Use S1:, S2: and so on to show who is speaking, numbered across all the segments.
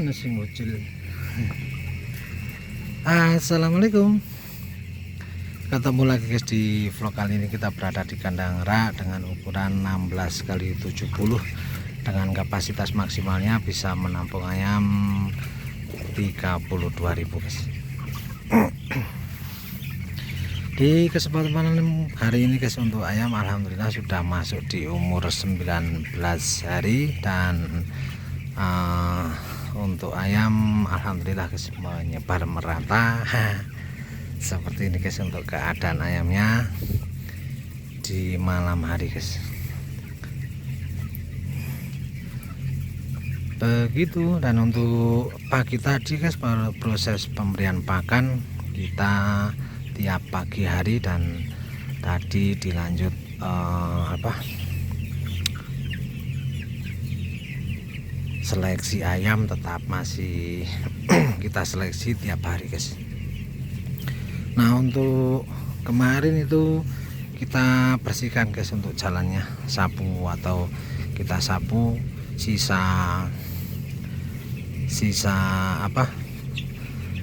S1: nasi ngucil. Assalamualaikum, ketemu lagi guys. Di vlog kali ini kita berada di kandang rak dengan ukuran 16 kali 70 dengan kapasitas maksimalnya bisa menampung ayam 32.000 guys. Di kesempatan hari ini guys, untuk ayam alhamdulillah sudah masuk di umur 19 hari dan untuk ayam alhamdulillah guys menyebar merata seperti ini guys untuk keadaan ayamnya di malam hari guys. Begitu. Dan untuk pagi tadi guys, proses pemberian pakan kita tiap pagi hari dan tadi dilanjut seleksi ayam tetap masih kita seleksi tiap hari guys. Nah untuk kemarin itu kita bersihkan guys untuk jalannya, sapu atau kita sapu sisa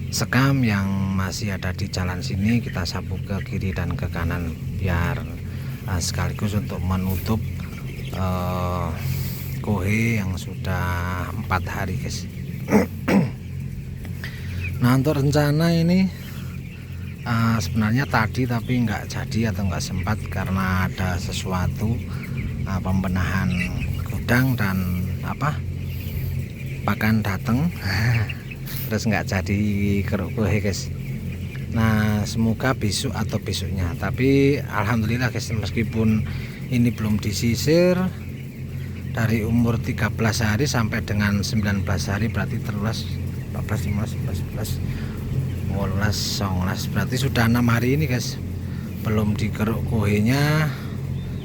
S1: sekam yang masih ada di jalan sini, kita sapu ke kiri dan ke kanan biar sekaligus untuk menutup kohe yang sudah 4 hari guys. Nah untuk rencana ini sebenarnya tadi tapi nggak jadi atau nggak sempat karena ada sesuatu pembenahan gudang dan pakan datang terus nggak jadi keruk kohe guys. Nah semoga besok atau besoknya, tapi alhamdulillah guys meskipun ini belum disisir dari umur 13 hari sampai dengan 19 hari berarti terluas 14, 15, 16, 18, 19 berarti sudah 6 hari ini guys belum dikeruk kohenya,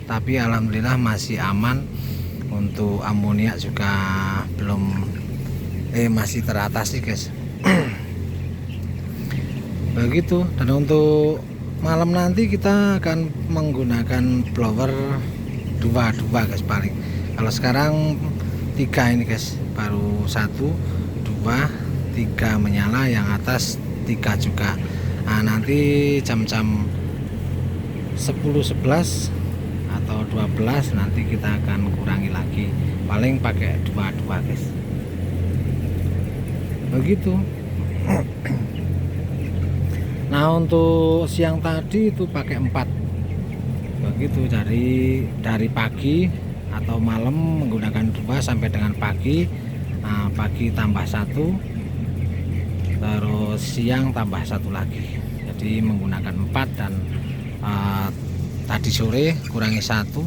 S1: tapi alhamdulillah masih aman. Untuk amoniak juga belum masih teratasi guys. Begitu. Dan untuk malam nanti kita akan menggunakan blower 2 guys paling. Kalau sekarang 3 ini guys, baru 1, 2, 3 menyala, yang atas 3 juga. Nah nanti jam-jam 10, 11 atau 12 nanti kita akan kurangi lagi, paling pakai 2 guys. Begitu. Nah untuk siang tadi itu pakai 4. Begitu, dari pagi atau malam menggunakan 2 sampai dengan pagi. Nah, pagi tambah 1, terus siang tambah 1 lagi, jadi menggunakan 4 dan tadi sore kurangi 1.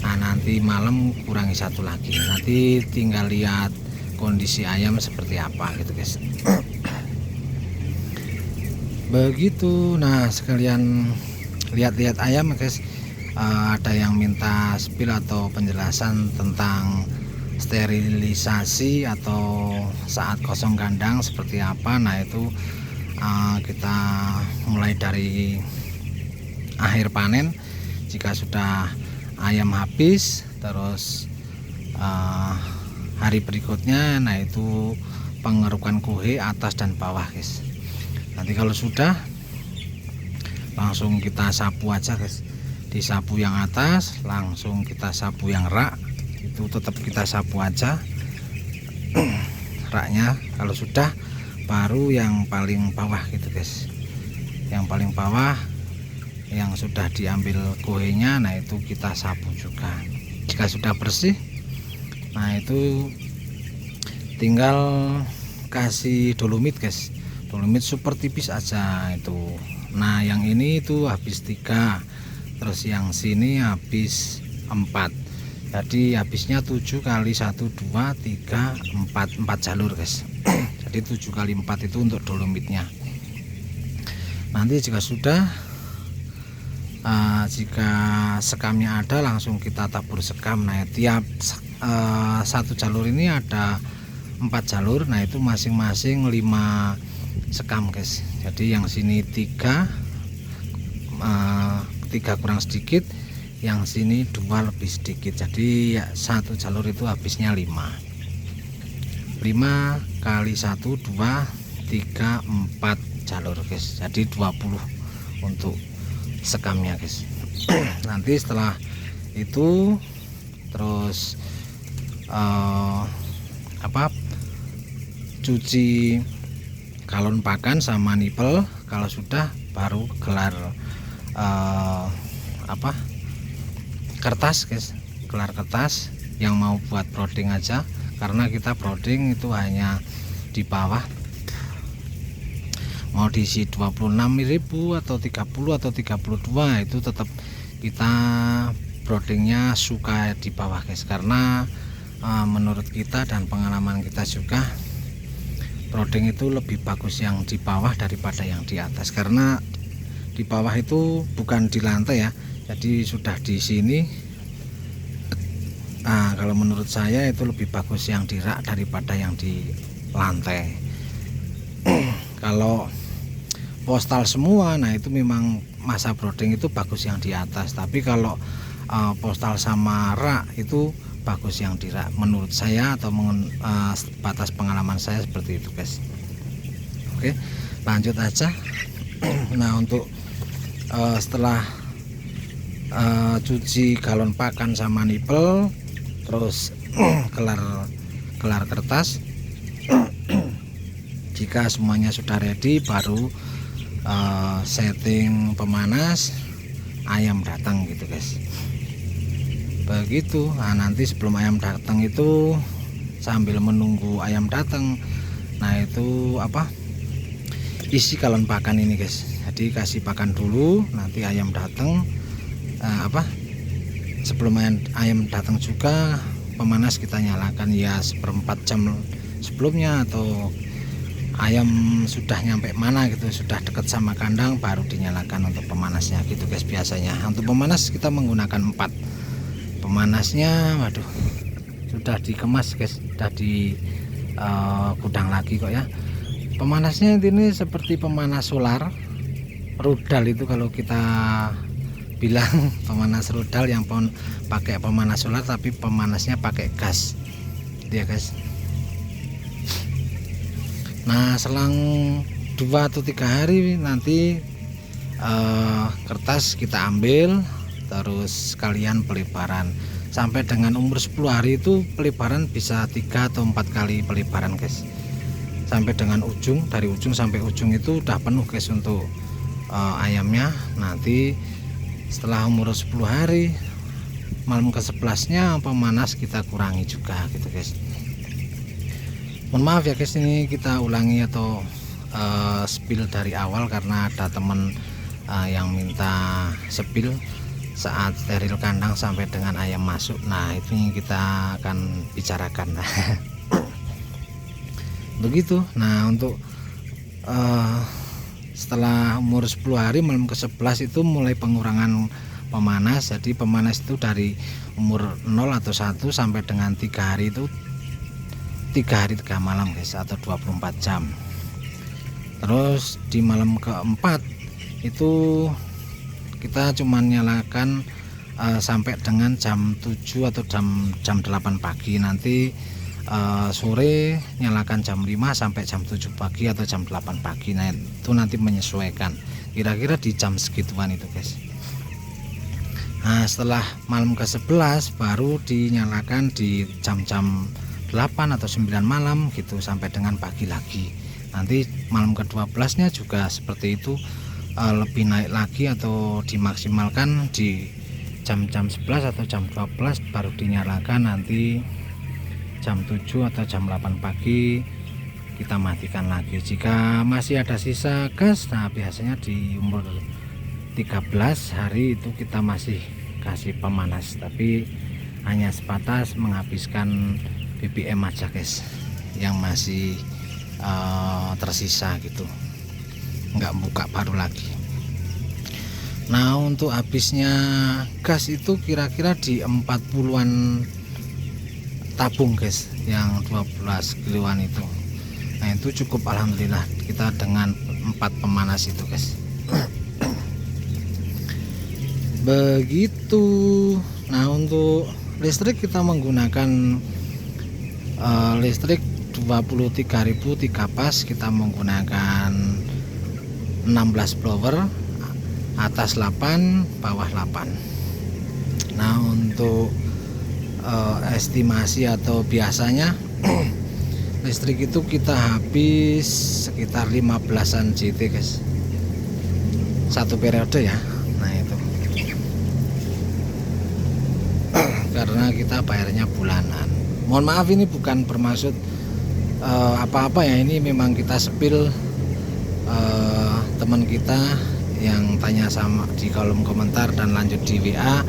S1: Nah nanti malam kurangi 1 lagi, nanti tinggal lihat kondisi ayam seperti apa gitu guys. Begitu. Nah sekalian lihat-lihat ayam guys. Ada yang minta spill atau penjelasan tentang sterilisasi atau saat kosong kandang seperti apa. Nah itu kita mulai dari akhir panen, jika sudah ayam habis, terus hari berikutnya nah itu pengerukan kohe atas dan bawah guys. Nanti kalau sudah langsung kita sapu aja guys, disapu yang atas langsung kita sapu yang rak, itu tetap kita sapu aja raknya. Kalau sudah baru yang paling bawah gitu guys, yang paling bawah yang sudah diambil kohenya, nah itu kita sapu juga. Jika sudah bersih, nah itu tinggal kasih dolomit guys, dolomit super tipis aja itu. Nah yang ini itu habis 3, terus yang sini habis 4, jadi habisnya 7 kali 1, 2, 3, 4 jalur guys. Jadi 7 kali 4 itu untuk dolomitnya. Nanti jika sudah jika sekamnya ada langsung kita tabur sekam. Nah tiap 1 jalur ini ada 4 jalur, nah itu masing-masing 5 sekam guys. Jadi yang sini 3 kurang sedikit, yang sini 2 lebih sedikit, jadi ya 1 jalur itu habisnya 5. 5 kali 1 2 3 4 jalur guys, jadi 20 untuk sekamnya guys. Nanti setelah itu terus cuci galon pakan sama nipel. Kalau sudah baru gelar kertas guys, gelar kertas yang mau buat broding aja, karena kita broding itu hanya di bawah mau diisi 26.000 atau 30 atau 32, itu tetap kita brodingnya suka di bawah guys, karena menurut kita dan pengalaman kita juga broding itu lebih bagus yang di bawah daripada yang di atas, karena di bawah itu bukan di lantai ya, jadi sudah di sini. Kalau menurut saya itu lebih bagus yang di rak daripada yang di lantai. Kalau postal semua, nah itu memang masa broding itu bagus yang di atas, tapi kalau postal sama rak itu bagus yang di rak menurut saya, atau batas pengalaman saya seperti itu guys. Oke, lanjut aja. Nah, untuk setelah cuci galon pakan sama nipel, terus gelar kertas, jika semuanya sudah ready, baru setting pemanas, ayam datang gitu guys. Begitu. Nah, nanti sebelum ayam datang itu, sambil menunggu ayam datang, nah itu isi galon pakan ini guys. Jadi kasih pakan dulu, nanti ayam datang. Sebelum ayam datang juga pemanas kita nyalakan ya 1/4 jam sebelumnya, atau ayam sudah nyampe mana gitu, sudah dekat sama kandang, baru dinyalakan untuk pemanasnya gitu guys. Biasanya untuk pemanas kita menggunakan 4 pemanasnya. Waduh, sudah dikemas guys, sudah di gudang lagi kok ya. Pemanasnya ini seperti pemanas solar rudal itu, kalau kita bilang pemanas rudal yang pakai pemanas solar tapi pemanasnya pakai gas dia guys. Nah, selang 2 atau 3 hari nanti kertas kita ambil, terus sekalian pelebaran sampai dengan umur 10 hari itu pelebaran bisa 3 atau 4 kali pelebaran guys, sampai dengan ujung, dari ujung sampai ujung itu udah penuh guys untuk ayamnya. Nanti setelah umur 10 hari, malam ke-11 nya pemanas kita kurangi juga gitu guys. Mohon maaf ya guys, ini kita ulangi atau spill dari awal karena ada teman yang minta spill saat steril kandang sampai dengan ayam masuk. Nah, itu yang kita akan bicarakan. Begitu. Nah, untuk setelah umur 10 hari malam ke-11 itu mulai pengurangan pemanas. Jadi pemanas itu dari umur 0 atau 1 sampai dengan 3 hari itu 3 hari 3 malam guys, atau 24 jam. Terus di malam keempat itu kita cuma nyalakan sampai dengan jam 7 atau jam 8 pagi. Nanti sore nyalakan jam 5 sampai jam 7 pagi atau jam 8 pagi. Nah, itu nanti menyesuaikan kira-kira di jam segituan itu guys. Nah, setelah malam ke-11 baru dinyalakan di jam-jam 8 atau 9 malam gitu sampai dengan pagi lagi. Nanti malam ke-12 nya juga seperti itu, lebih naik lagi atau dimaksimalkan di jam-jam 11 atau jam 12 baru dinyalakan. Nanti jam 7 atau jam 8 pagi kita matikan lagi. Jika masih ada sisa gas, nah biasanya di umur 13 hari itu kita masih kasih pemanas, tapi hanya sebatas menghabiskan BBM aja guys, yang masih tersisa gitu, nggak buka baru lagi. Nah, untuk habisnya gas itu kira-kira di 40-an tabung guys, yang 12 kiloan itu. Nah, itu cukup alhamdulillah kita dengan 4 pemanas itu guys. Begitu. Nah, untuk listrik kita menggunakan listrik 23.000 3 pas, kita menggunakan 16 blower, atas 8 bawah 8. Nah untuk estimasi atau biasanya listrik itu kita habis sekitar 15an JT guys, satu periode ya. Nah itu karena kita bayarnya bulanan. Mohon maaf, ini bukan bermaksud apa-apa ya, ini memang kita spill teman kita yang tanya sama di kolom komentar dan lanjut di WA,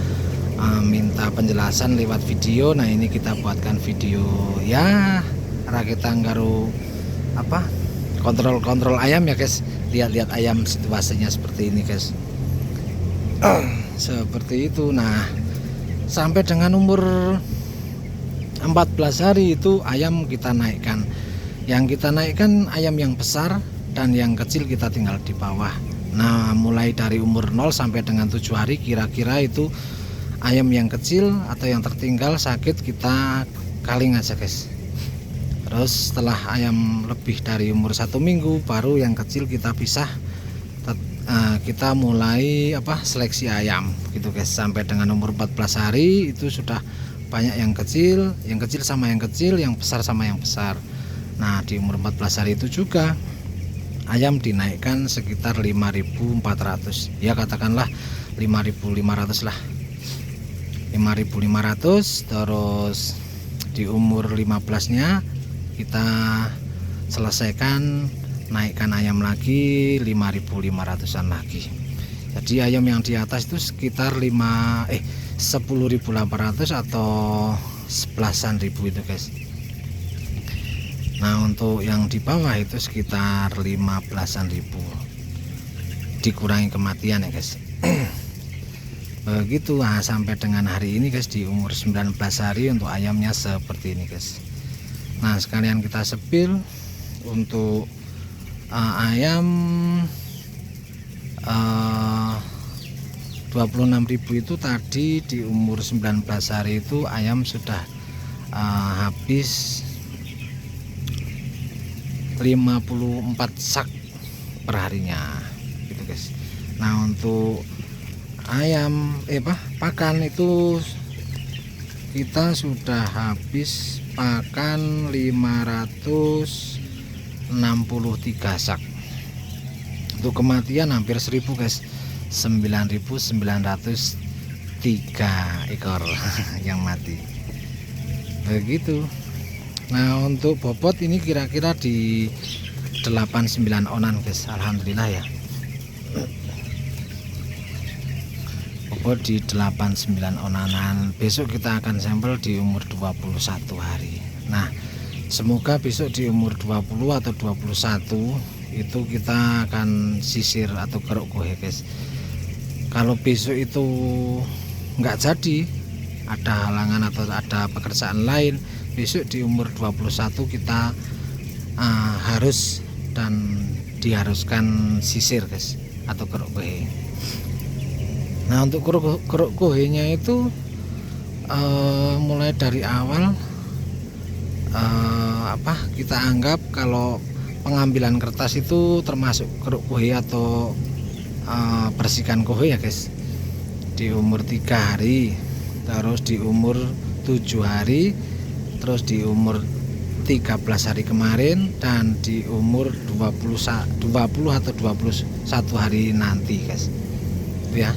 S1: minta penjelasan lewat video. Nah ini kita buatkan video ya, kita nggaru apa, kontrol ayam ya guys. Lihat ayam situasinya seperti ini guys. Seperti itu. Nah sampai dengan umur 14 hari itu ayam kita naikkan. Yang kita naikkan ayam yang besar, dan yang kecil kita tinggal di bawah. Nah mulai dari umur 0 sampai dengan 7 hari kira-kira itu ayam yang kecil atau yang tertinggal sakit kita kaling aja guys. Terus setelah ayam lebih dari umur 1 minggu baru yang kecil kita pisah. Kita mulai seleksi ayam gitu guys. Sampai dengan umur 14 hari itu sudah banyak yang kecil sama yang kecil, yang besar sama yang besar. Nah di umur 14 hari itu juga ayam dinaikkan sekitar 5.400 ya, katakanlah 5.500 lah, 5.500. Terus di umur 15 nya kita selesaikan, naikkan ayam lagi 5.500an lagi. Jadi ayam yang di atas itu sekitar 10.800 atau 11.000 itu guys. Nah untuk yang di bawah itu sekitar 15.000 dikurangi kematian ya guys. Begitu. Nah sampai dengan hari ini guys, di umur 19 hari untuk ayamnya seperti ini guys. Nah sekalian kita sepil untuk ayam 26.000 itu tadi di umur 19 hari itu ayam sudah habis 54 sak perharinya gitu guys. Nah untuk ayam pakan itu kita sudah habis pakan 563 sak. Untuk kematian hampir 1000 guys, 9.903 ekor yang mati begitu. Nah untuk bobot ini kira-kira di 89 onan guys, alhamdulillah ya. Bobot di 89 onanan. Besok kita akan sampel di umur 21 hari. Nah semoga besok di umur 20 atau 21 itu kita akan sisir atau keruk kohe guys. Kalau besok itu nggak jadi, ada halangan atau ada pekerjaan lain, besok di umur 21 kita harus dan diharuskan sisir guys atau keruk kohe. Nah untuk keruk kohenya itu mulai dari awal kita anggap kalau pengambilan kertas itu termasuk keruk kohe atau bersihkan kohe ya guys. Di umur 3 hari, terus di umur 7 hari, terus di umur 13 hari kemarin, dan di umur 20 atau 21 hari nanti guys ya.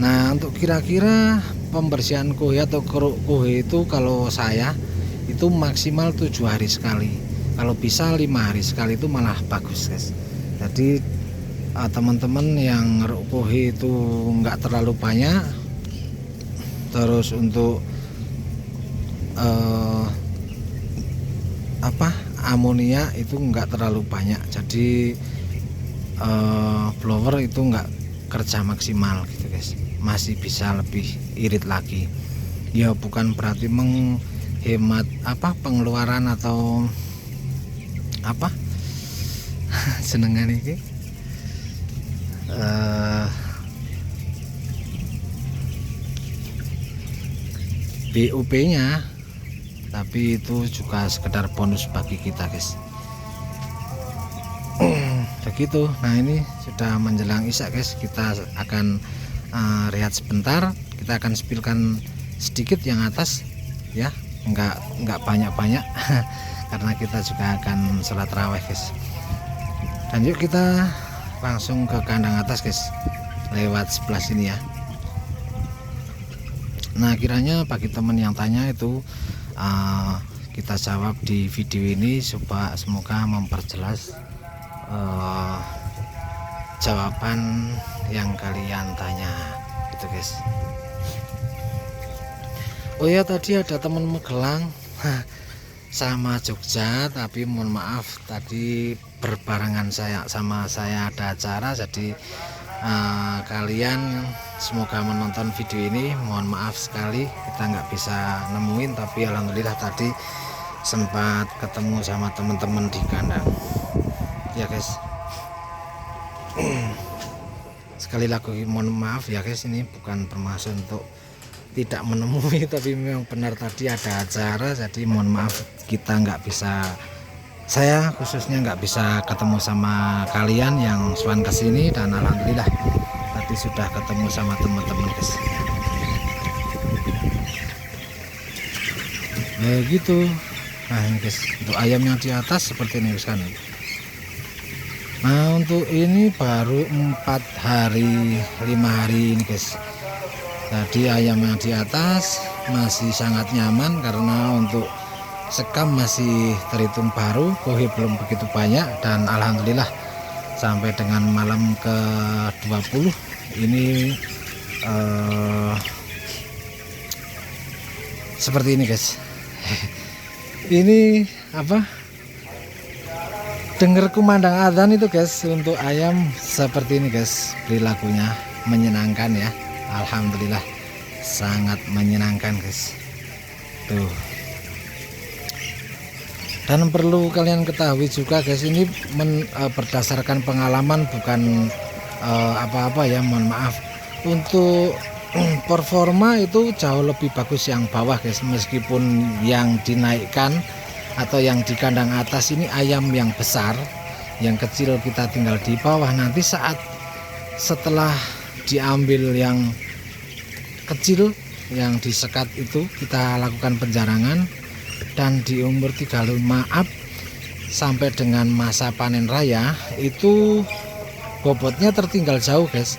S1: Nah untuk kira-kira pembersihan kohe atau keruk kohe itu kalau saya itu maksimal 7 hari sekali, kalau bisa 5 hari sekali itu malah bagus guys. Jadi teman-teman yang ngeruk kohe itu enggak terlalu banyak, terus untuk amonia itu enggak terlalu banyak, jadi blower itu enggak kerja maksimal gitu guys, masih bisa lebih irit lagi ya. Bukan berarti menghemat pengeluaran atau senengan ini BUP nya tapi itu juga sekedar bonus bagi kita guys. Begitu. Nah ini sudah menjelang isya guys, kita akan rehat sebentar. Kita akan spillkan sedikit yang atas ya, enggak banyak-banyak karena kita juga akan sholat raweh guys. Dan yuk kita langsung ke kandang atas guys, lewat sebelah sini ya. Nah kiranya bagi teman yang tanya itu kita jawab di video ini, supaya semoga memperjelas jawaban yang kalian tanya gitu guys. Oh ya, tadi ada teman Magelang sama Jogja, tapi mohon maaf tadi berbarengan sama saya ada acara, jadi kalian semoga menonton video ini. Mohon maaf sekali kita nggak bisa nemuin, tapi alhamdulillah tadi sempat ketemu sama teman-teman di kandang ya guys. Sekali lagi mohon maaf ya guys, ini bukan bermaksud untuk tidak menemui, tapi memang benar tadi ada acara, jadi mohon maaf kita nggak bisa, saya khususnya nggak bisa ketemu sama kalian yang swan kesini. Dan alhamdulillah tadi sudah ketemu sama teman-teman guys. Begitu. Nah ini guys, untuk ayam yang di atas seperti ini guys kan. Nah untuk ini baru 4 hari 5 hari ini guys. Tadi ayam yang di atas masih sangat nyaman karena untuk sekam masih terhitung baru, kohe belum begitu banyak. Dan alhamdulillah sampai dengan malam ke 20 ini seperti ini guys. Ini apa, dengar kumandang adzan itu guys. Untuk ayam seperti ini guys, perilakunya menyenangkan ya, alhamdulillah sangat menyenangkan guys tuh. Dan perlu kalian ketahui juga guys, ini berdasarkan pengalaman, bukan apa-apa ya, mohon maaf. Untuk performa itu jauh lebih bagus yang bawah guys, meskipun yang dinaikkan atau yang di kandang atas ini ayam yang besar, yang kecil kita tinggal di bawah. Nanti saat setelah diambil yang kecil yang disekat itu, kita lakukan penjarangan, dan di umur 35 up sampai dengan masa panen raya itu bobotnya tertinggal jauh guys.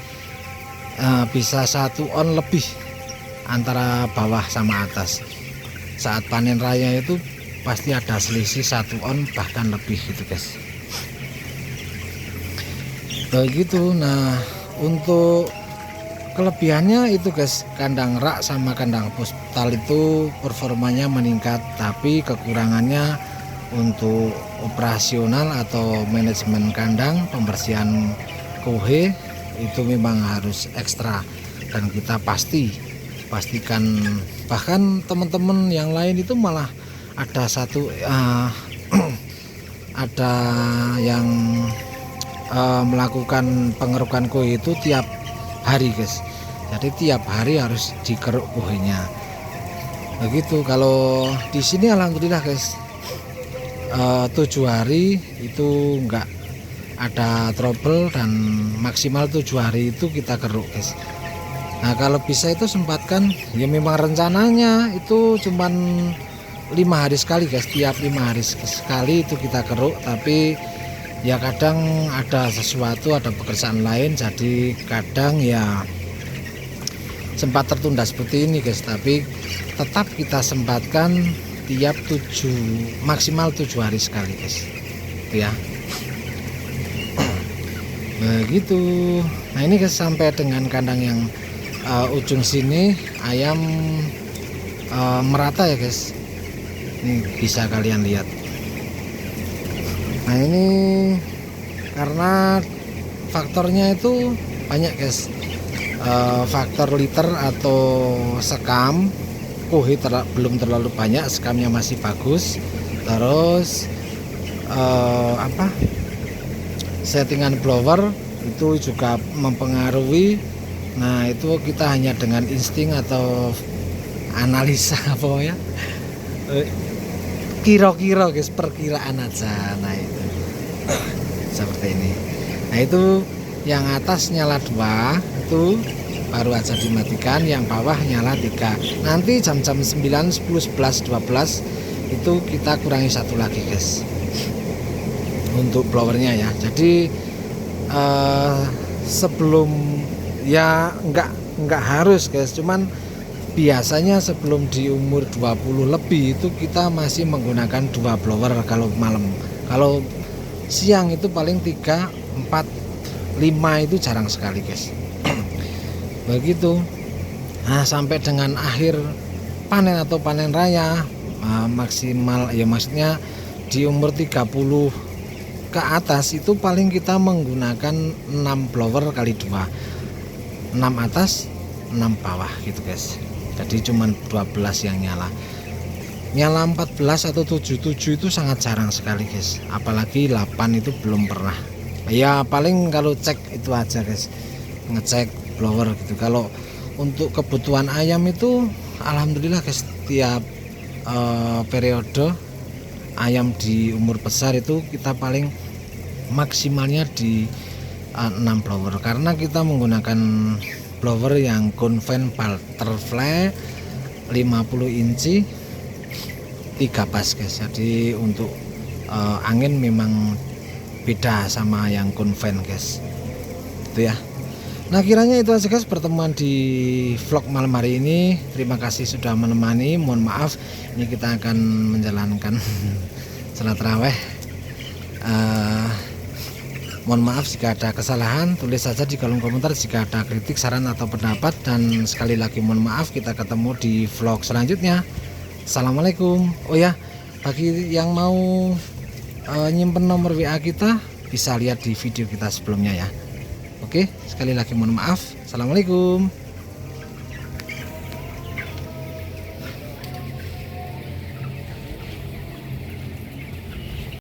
S1: Bisa 1 on lebih antara bawah sama atas. Saat panen raya itu pasti ada selisih 1 on bahkan lebih gitu guys. Begitu. Nah untuk kelebihannya itu guys, kandang rak sama kandang postal itu performanya meningkat, tapi kekurangannya untuk operasional atau manajemen kandang, pembersihan kohe itu memang harus ekstra. Dan kita pastikan, bahkan teman-teman yang lain itu malah ada satu ada yang melakukan pengerukan kohe itu tiap hari guys. Jadi tiap hari harus dikeruk kohenya. Begitu. Kalau di sini alhamdulillah guys, 7 hari itu enggak ada trouble, dan maksimal 7 hari itu kita keruk guys. Nah kalau bisa itu sempatkan, ya memang rencananya itu cuman 5 hari sekali guys, tiap 5 hari sekali itu kita keruk, tapi ya kadang ada sesuatu, ada pekerjaan lain, jadi kadang ya sempat tertunda seperti ini guys. Tapi tetap kita sempatkan tiap maksimal 7 hari sekali guys ya. Begitu. Nah ini guys, sampai dengan kandang yang ujung sini ayam merata ya guys, ini bisa kalian lihat. Nah ini karena faktornya itu banyak guys, faktor liter atau sekam kohe belum terlalu banyak, sekamnya masih bagus. Terus settingan blower itu juga mempengaruhi. Nah itu kita hanya dengan insting atau analisa apa ya, Kira-kira guys, perkiraan aja. Nah itu seperti ini. Nah itu yang atas nyala 2 itu baru aja dimatikan, yang bawah nyala 3. Nanti jam-jam 9, 10, 11, 12 itu kita kurangi 1 lagi guys untuk blowernya ya. Jadi sebelum ya enggak harus guys, cuman biasanya sebelum di umur 20 lebih itu kita masih menggunakan 2 blower kalau malam. Kalau siang itu paling 3, 4, 5 itu jarang sekali guys. Begitu. Nah sampai dengan akhir panen atau panen raya maksimal ya, maksudnya di umur 30 ke atas itu paling kita menggunakan 6 blower kali 2, 6 atas 6 bawah gitu guys. Jadi cuman 12 yang nyala 14 atau 77 itu sangat jarang sekali guys, apalagi 8 itu belum pernah ya. Paling kalau cek itu aja guys, ngecek blower gitu. Kalau untuk kebutuhan ayam itu alhamdulillah guys, tiap periode ayam di umur besar itu kita paling maksimalnya di 6 blower, karena kita menggunakan blower yang konven butterfly 50 inci 3 pas guys. Jadi untuk angin memang beda sama yang konven guys itu ya. Nah kiranya itu aja guys pertemuan di vlog malam hari ini. Terima kasih sudah menemani. Mohon maaf ini kita akan menjalankan salat raweh. Mohon maaf jika ada kesalahan, tulis saja di kolom komentar jika ada kritik, saran atau pendapat. Dan sekali lagi mohon maaf, kita ketemu di vlog selanjutnya. Assalamualaikum. Oh ya, bagi yang mau nyimpen nomor WA kita bisa lihat di video kita sebelumnya ya. Oke, sekali lagi mohon maaf. Assalamualaikum.